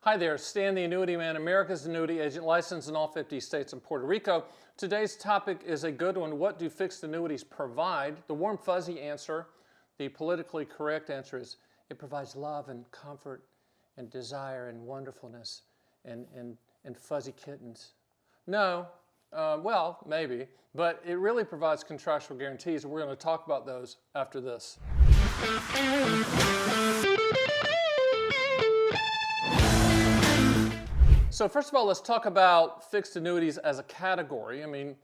Hi there, Stan the Annuity Man, America's annuity agent, licensed in all 50 states and Puerto Rico. Today's topic is a good one. What do fixed annuities provide? The warm fuzzy answer, the politically correct answer is it provides love and comfort and desire and wonderfulness and fuzzy kittens. No, well, maybe, but it really provides contractual guarantees, and we're going to talk about those after this. So first of all, let's talk about fixed annuities as a category. I mean,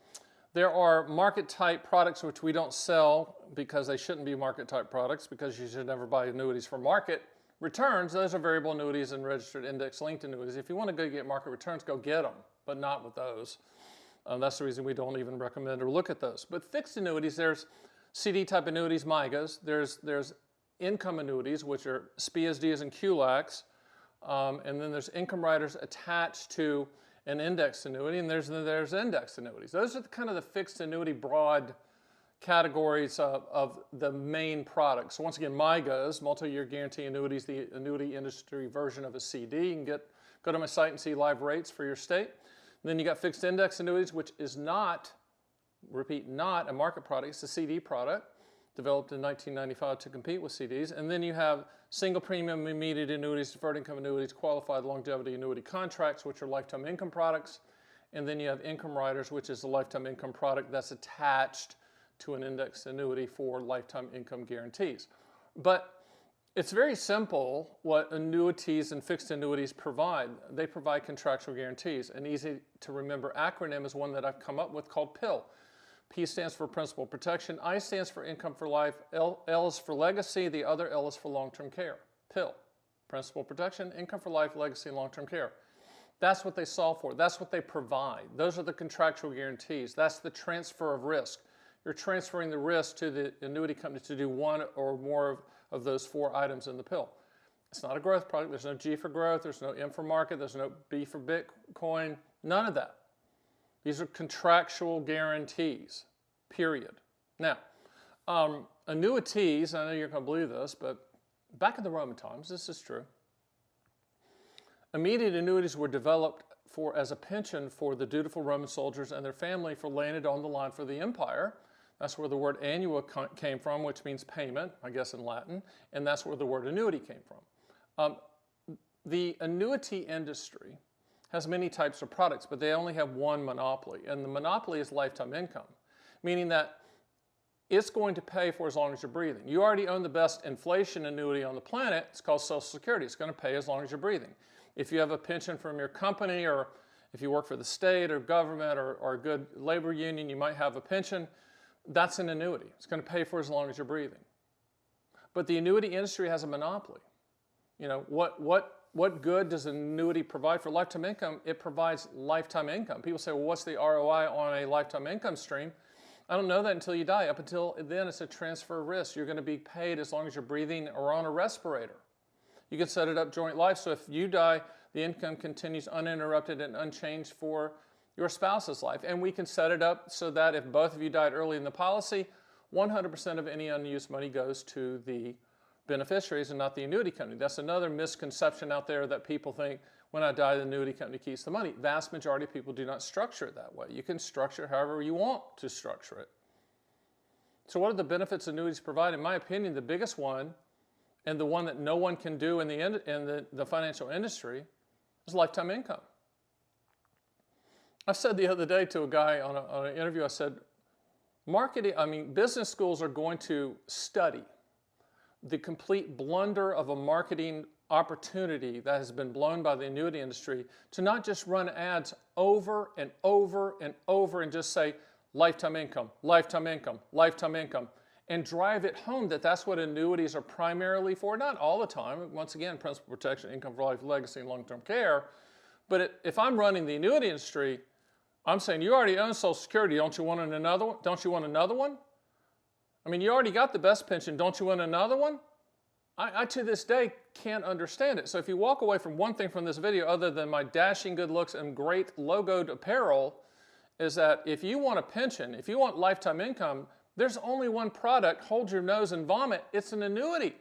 there are market type products which we don't sell because they shouldn't be market type products, because you should never buy annuities for market returns. Those are variable annuities and registered index linked annuities. If you want to go get market returns, go get them, but not with those. That's the reason we don't even recommend or look at those. But fixed annuities, there's CD type annuities, MYGAs. There's income annuities, which are SPIAs, DIAs, and QLACs. And then there's income riders attached to an index annuity, and there's index annuities. Those are kind of the fixed annuity broad categories of the main products. So once again, MYGAs, multi-year guarantee annuities, the annuity industry version of a CD. You can go to my site and see live rates for your state. And then you got fixed index annuities, which is not, repeat, not a market product. It's a CD product developed in 1995 to compete with CDs. And then you have single premium immediate annuities, deferred income annuities, qualified longevity annuity contracts, which are lifetime income products. And then you have income riders, which is a lifetime income product that's attached to an index annuity for lifetime income guarantees. But it's very simple what annuities and fixed annuities provide. They provide contractual guarantees. An easy to remember acronym is one that I've come up with called PIL. P stands for principal protection, I stands for income for life, L is for legacy, the other L is for long-term care. PIL, principal protection, income for life, legacy, and long-term care. That's what they solve for. That's what they provide. Those are the contractual guarantees. That's the transfer of risk. You're transferring the risk to the annuity company to do one or more of those four items in the PIL. It's not a growth product. There's no G for growth. There's no M for market. There's no B for Bitcoin. None of that. These are contractual guarantees, period. Now, annuities, I know you're going to believe this, but back in the Roman times, this is true. Immediate annuities were developed as a pension for the dutiful Roman soldiers and their family for laying it on the line for the empire. That's where the word annua came from, which means payment, I guess in Latin, and that's where the word annuity came from. The annuity industry has many types of products, but they only have one monopoly, and the monopoly is lifetime income, meaning that it's going to pay for as long as you're breathing. You already own the best inflation annuity on the planet. It's called Social Security. It's going to pay as long as you're breathing. If you have a pension from your company, or if you work for the state or government or a good labor union, you might have a pension. That's an annuity. It's going to pay for as long as you're breathing. But the annuity industry has a monopoly. You know, what good does an annuity provide for lifetime income? It provides lifetime income. People say, well, what's the ROI on a lifetime income stream? I don't know that until you die. Up until then, it's a transfer of risk. You're going to be paid as long as you're breathing or on a respirator. You can set it up joint life, so if you die, the income continues uninterrupted and unchanged for your spouse's life. And we can set it up so that if both of you died early in the policy, 100% of any unused money goes to the beneficiaries and not the annuity company. That's another misconception out there, that people think when I die, the annuity company keeps the money. Vast majority of people do not structure it that way. You can structure it however you want to structure it. So what are the benefits annuities provide? In my opinion, the biggest one, and the one that no one can do in the financial industry, is lifetime income. I said the other day to a guy on an interview, I said, business schools are going to study the complete blunder of a marketing opportunity that has been blown by the annuity industry to not just run ads over and over and over and just say lifetime income, lifetime income, lifetime income, and drive it home that that's what annuities are primarily for. Not all the time. Once again, principal protection, income for life, legacy, and long-term care. But if I'm running the annuity industry, I'm saying, you already own Social Security. Don't you want another one? Don't you want another one? I mean, you already got the best pension. Don't you want another one? I to this day, can't understand it. So if you walk away from one thing from this video other than my dashing good looks and great logoed apparel, is that if you want a pension, if you want lifetime income, there's only one product. Hold your nose and vomit. It's an annuity.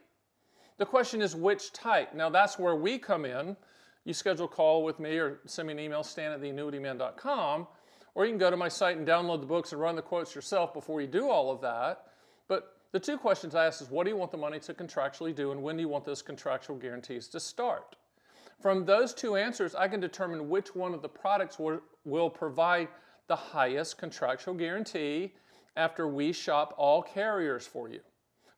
The question is which type. Now that's where we come in. you schedule a call with me or send me an email, stan@theannuityman.com, or you can go to my site and download the books and run the quotes yourself before you do all of that. But the two questions I ask is, what do you want the money to contractually do, and when do you want those contractual guarantees to start? From those two answers, I can determine which one of the products will provide the highest contractual guarantee after we shop all carriers for you.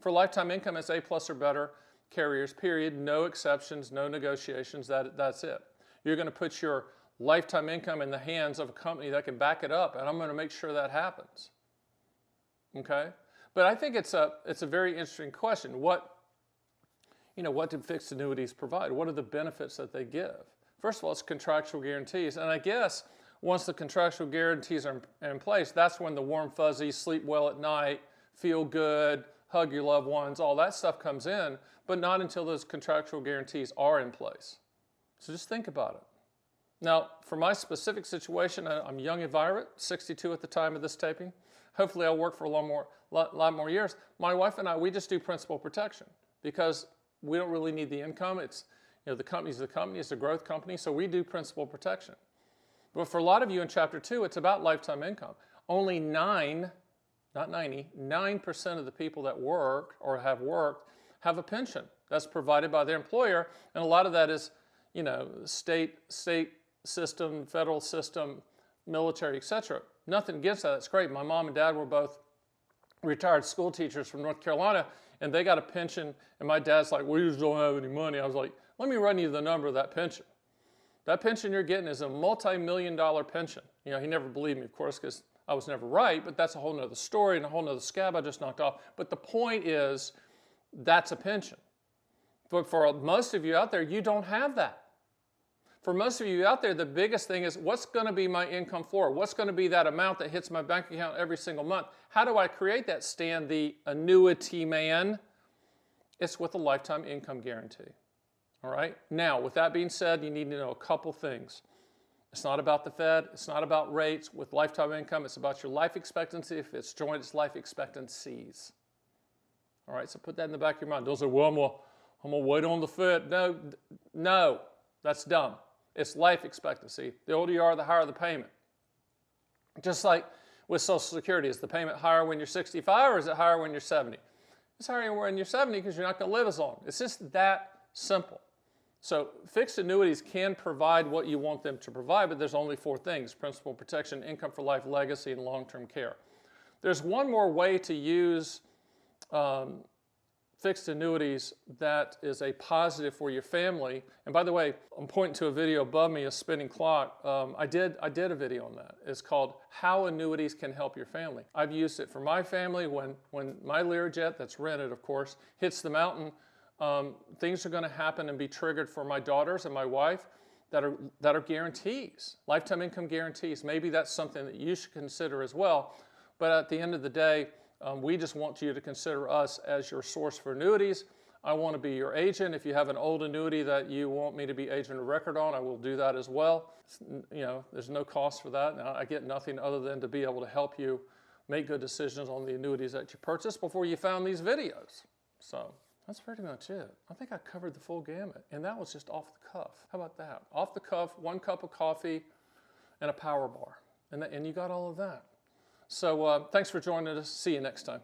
For lifetime income, it's A+ or better carriers, period. No exceptions, no negotiations. That's it. You're going to put your lifetime income in the hands of a company that can back it up, and I'm going to make sure that happens. Okay? But I think it's a very interesting question. What do fixed annuities provide? What are the benefits that they give? First of all, it's contractual guarantees. And I guess once the contractual guarantees are in place, that's when the warm fuzzy, sleep well at night, feel good, hug your loved ones, all that stuff comes in, but not until those contractual guarantees are in place. So just think about it. Now, for my specific situation, I'm young and vibrant, 62 at the time of this taping. Hopefully I'll work for a lot more years. My wife and I, we just do principal protection because we don't really need the income. It's, the company's the company, it's a growth company, so we do principal protection. But for a lot of you in Chapter 2, it's about lifetime income. Only 9% of the people that work or have worked have a pension that's provided by their employer, and a lot of that is, state system, federal system, military, etc. Nothing against that. That's great. My mom and dad were both retired school teachers from North Carolina, and they got a pension, and my dad's like, we just don't have any money. I was like, let me run you the number of that pension. That pension you're getting is a multi-million-dollar pension. He never believed me, of course, because I was never right, but that's a whole nother story and a whole nother scab I just knocked off. But the point is, that's a pension. But for most of you out there, you don't have that. For most of you out there, the biggest thing is, what's going to be my income floor? What's going to be that amount that hits my bank account every single month? How do I create that, Stan, the annuity man? It's with a lifetime income guarantee. All right? Now, with that being said, you need to know a couple things. It's not about the Fed. It's not about rates. With lifetime income, it's about your life expectancy. If it's joint, it's life expectancies. All right? So put that in the back of your mind. Don't say, well, I'm going to wait on the Fed. No, that's dumb. It's life expectancy. The older you are, the higher the payment. Just like with Social Security, is the payment higher when you're 65 or is it higher when you're 70? It's higher when you're 70 because you're not going to live as long. It's just that simple. So fixed annuities can provide what you want them to provide, but there's only 4 things: principal protection, income for life, legacy, and long-term care. There's one more way to use fixed annuities that is a positive for your family. And by the way, I'm pointing to a video above me, a spinning clock. I did a video on that. It's called How Annuities Can Help Your Family. I've used it for my family. When my Learjet, that's rented of course, hits the mountain, things are going to happen and be triggered for my daughters and my wife that are guarantees, lifetime income guarantees. Maybe that's something that you should consider as well. But at the end of the day, we just want you to consider us as your source for annuities. I want to be your agent. If you have an old annuity that you want me to be agent of record on, I will do that as well. There's no cost for that. Now, I get nothing other than to be able to help you make good decisions on the annuities that you purchased before you found these videos. So that's pretty much it. I think I covered the full gamut, and that was just off the cuff. How about that? Off the cuff, 1 cup of coffee and a power bar, and you got all of that. So thanks for joining us. See you next time.